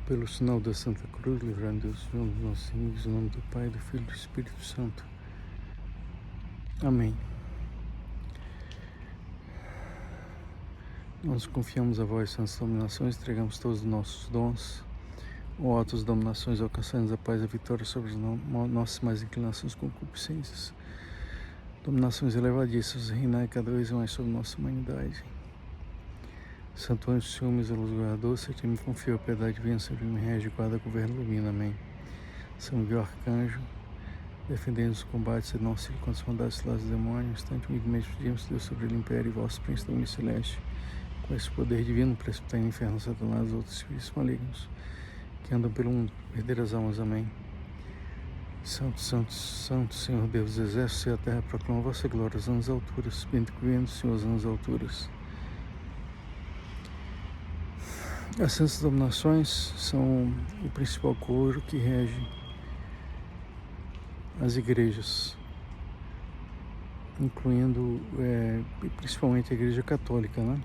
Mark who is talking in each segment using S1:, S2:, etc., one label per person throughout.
S1: Pelo sinal da Santa Cruz, livrai-nos Deus, dos nossos inimigos, em nome do Pai, do Filho e do Espírito Santo. Amém. Nós confiamos a vós, santas dominações, entregamos todos os nossos dons, ou altas dominações, alcançando a paz e a vitória sobre as nossas mais inclinações e concupiscências. Dominações elevadíssimas, reinai cada vez mais sobre nossa humanidade. Santo anjo, Senhor, misericórdia, guardador, se te me confio a piedade divina, sempre me rege, guarda, governo, ilumina. Amém. São Miguel Arcanjo, defendendo os combates e nosso filho contra os mandados dos demônios, tanto humildemente pedimos Deus sobre o império e vosso príncipe da celeste, com esse poder divino, precipitai no inferno Satanás e outros espíritos malignos, que andam pelo mundo, perder as almas. Amém. Santo, santo, santo, Senhor Deus dos exércitos, e a terra proclama a vossa glória, as nas alturas, bendito que vem do Senhor, as nas alturas. As santas dominações são o principal coro que rege as igrejas, incluindo principalmente a Igreja Católica, né?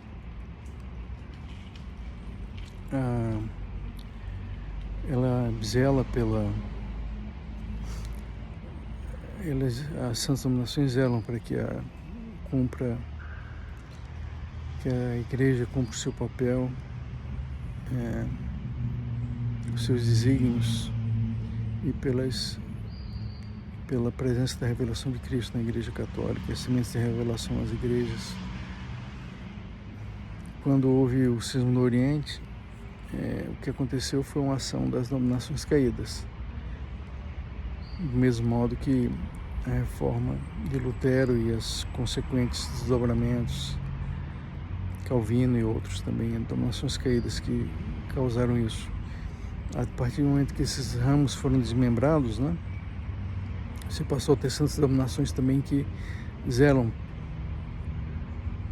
S1: Ela zela as santas dominações zelam para que a igreja cumpra o seu papel, os seus desígnios, e pela presença da revelação de Cristo na Igreja Católica, as sementes de revelação nas igrejas. Quando houve o cisma no Oriente, o que aconteceu foi uma ação das dominações caídas, do mesmo modo que a reforma de Lutero e as consequentes desdobramentos, Calvino e outros também, dominações caídas que causaram isso. A partir do momento que esses ramos foram desmembrados, né, você passou a ter santas dominações também que zelam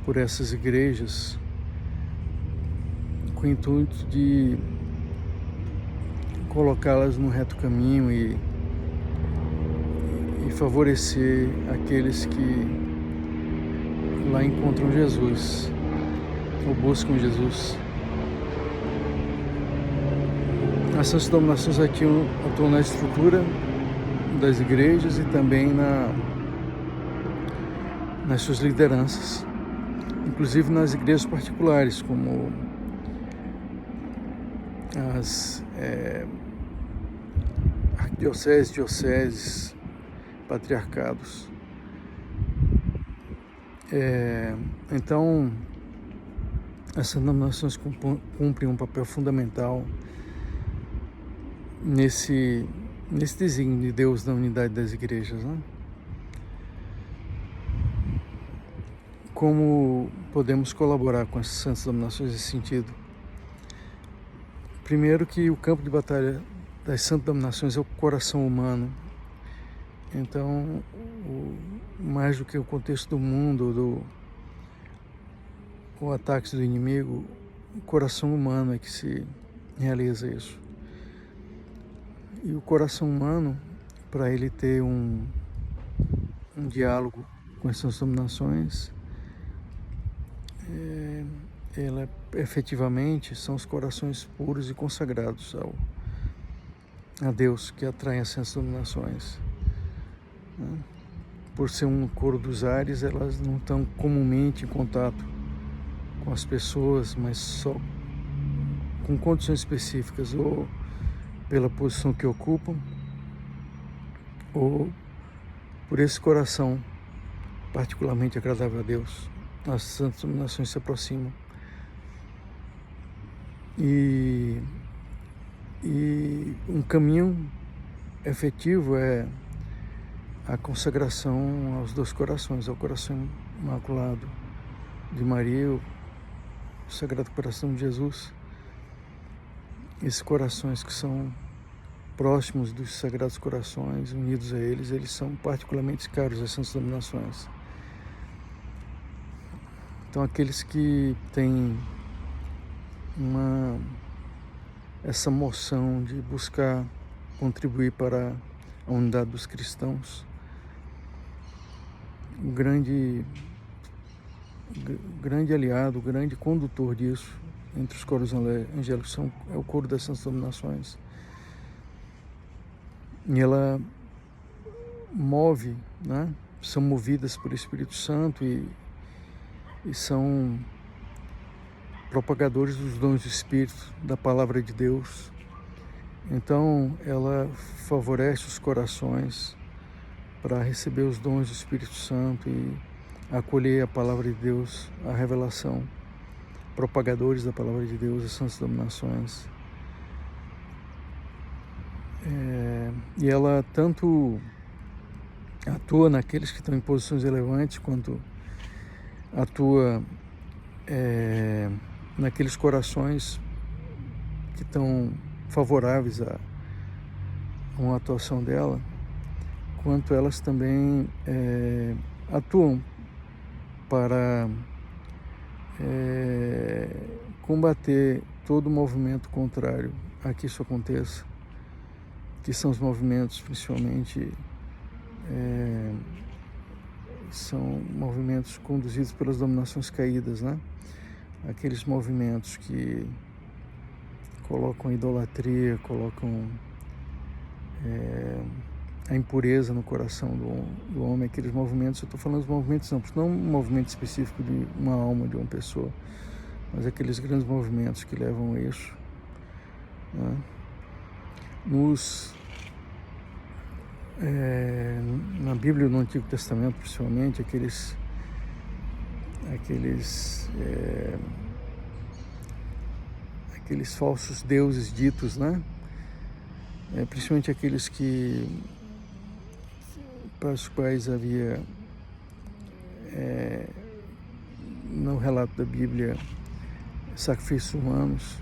S1: por essas igrejas com o intuito de colocá-las no reto caminho e favorecer aqueles que lá encontram Jesus, ou buscam Jesus. As santas dominações atuam na estrutura das igrejas e também nas suas lideranças, inclusive nas igrejas particulares, como as arquidioceses, dioceses, patriarcados. Então, essas dominações cumprem um papel fundamental nesse desígnio de Deus da unidade das igrejas, né? Como podemos colaborar com essas santas dominações nesse sentido? Primeiro, que o campo de batalha das santas dominações é o coração humano. Então, mais do que o contexto do mundo, o ataque do inimigo, o coração humano é que se realiza isso. E o coração humano, para ele ter um diálogo com essas dominações, ela efetivamente são os corações puros e consagrados a Deus que atraem essas dominações. Por ser um coro dos ares, elas não estão comumente em contato com as pessoas, mas só com condições específicas, ou pela posição que ocupam, ou por esse coração particularmente agradável a Deus. As santas dominações se aproximam. E um caminho efetivo é a consagração aos dois corações, ao coração imaculado de Maria, o Sagrado Coração de Jesus. Esses corações que são próximos dos Sagrados Corações, unidos a eles são particularmente caros às santas dominações. Então, aqueles que têm essa moção de buscar contribuir para a unidade dos cristãos, o grande aliado, o grande condutor disso entre os coros angélicos é o coro das santas dominações. E ela move, né? São movidas por Espírito Santo e são propagadores dos dons do Espírito, da palavra de Deus. Então ela favorece os corações para receber os dons do Espírito Santo e acolher a palavra de Deus, a revelação. Propagadores da palavra de Deus, as santas dominações. E ela tanto atua naqueles que estão em posições relevantes, quanto atua naqueles corações que estão favoráveis a uma atuação dela, quanto elas também atuam para combater todo movimento contrário a que isso aconteça, que são os movimentos, principalmente, são movimentos conduzidos pelas dominações caídas, né? Aqueles movimentos que colocam a idolatria, colocam a impureza no coração do homem, aqueles movimentos, eu estou falando dos movimentos amplos, não um movimento específico de uma alma, de uma pessoa, mas aqueles grandes movimentos que levam a isso, né? Na Bíblia, no Antigo Testamento, principalmente, aqueles falsos deuses ditos, né? Principalmente aqueles para os quais havia, no relato da Bíblia, sacrifícios humanos,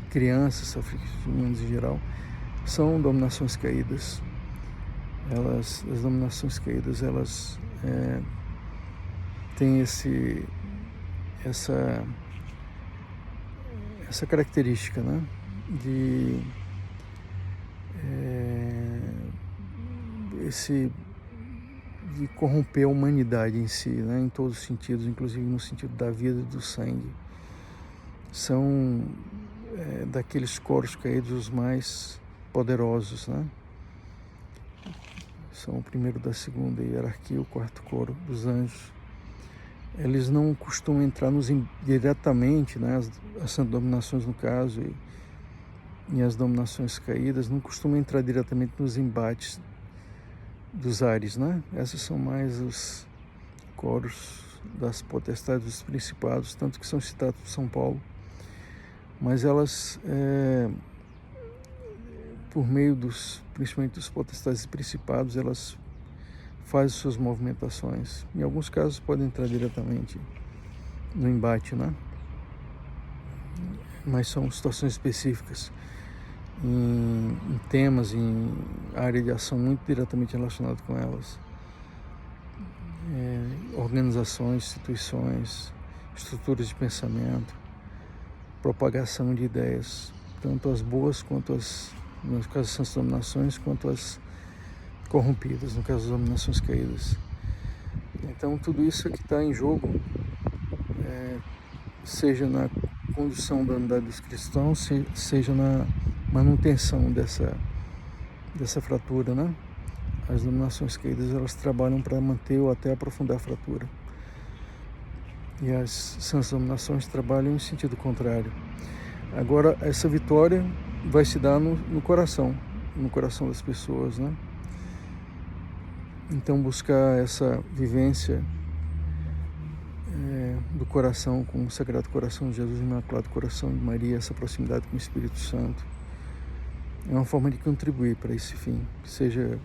S1: crianças, sacrifícios humanos em geral, são dominações caídas. As dominações caídas, elas têm essa característica, né? De corromper a humanidade em si, né? Em todos os sentidos, inclusive no sentido da vida e do sangue. São daqueles coros caídos os mais poderosos, né? São o primeiro da segunda hierarquia, o quarto coro dos anjos. Eles não costumam entrar diretamente, né? As santas dominações, no caso, e as dominações caídas não costumam entrar diretamente nos embates dos ares, né? Esses são mais os coros das potestades, dos principados, tanto que são citados por São Paulo. Mas elas, por meio principalmente dos potestades e principados, elas fazem suas movimentações. Em alguns casos podem entrar diretamente no embate, né? Mas são situações específicas, em temas, em área de ação muito diretamente relacionado com elas. Organizações, instituições, estruturas de pensamento, propagação de ideias, tanto as boas quanto no caso das santas dominações, quanto as corrompidas, no caso das dominações caídas. Então tudo isso é que está em jogo, seja na condução da unidade dos cristãos, seja na manutenção dessa fratura, né? As dominações caídas, elas trabalham para manter ou até aprofundar a fratura. E as santas dominações trabalham em sentido contrário. Agora, essa vitória vai se dar no coração das pessoas, né? Então, buscar essa vivência do coração com o Sagrado Coração de Jesus, o Imaculado Coração de Maria, essa proximidade com o Espírito Santo, é uma forma de contribuir para esse fim, seja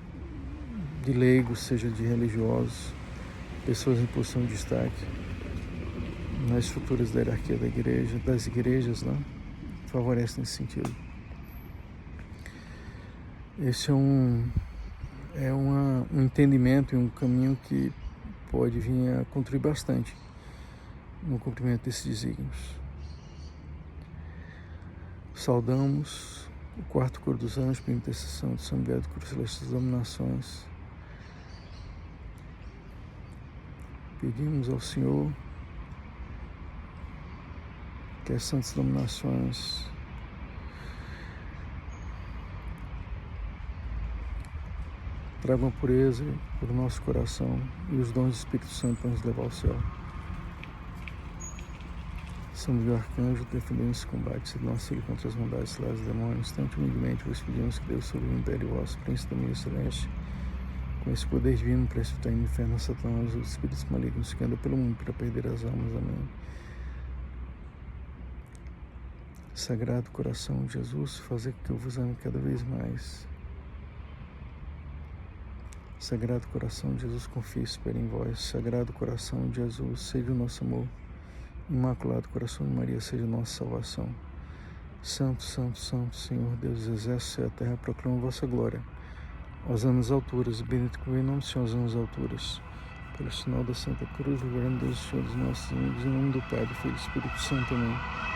S1: de leigos, seja de religiosos, pessoas em posição de destaque nas estruturas da hierarquia das igrejas, né? Favorece nesse sentido. Esse é um entendimento e um caminho que pode vir a contribuir bastante no cumprimento desses desígnios. Saudamos o quarto coro dos anjos, por intercessão de São Miguel do Coro Celeste das Dominações. Pedimos ao Senhor que as santas dominações tragam a pureza para o nosso coração e os dons do Espírito Santo para nos levar ao céu. São Miguel Arcanjo, defendendo esse combate, se nosso filho contra as maldades lá, os demônios, tanto humildemente vos pedimos que Deus sobre o império vosso, príncipe da minha celeste, com esse poder divino, precipitar no inferno a Satanás, os espíritos malignos que andam pelo mundo para perder as almas. Amém. Sagrado coração de Jesus, fazer que eu vos ame cada vez mais. Sagrado coração de Jesus, confio e espero em vós. Sagrado coração de Jesus, seja o nosso amor. Imaculado coração de Maria, seja a nossa salvação. Santo, santo, santo, Senhor Deus dos exércitos e a terra proclamam vossa glória. Osana nas alturas, bendito que vem em nome do Senhor, osana nas alturas. Pelo sinal da Santa Cruz, livrando Deus, Senhor dos nossos inimigos, em nome do Pai, do Filho e do Espírito Santo. Amém.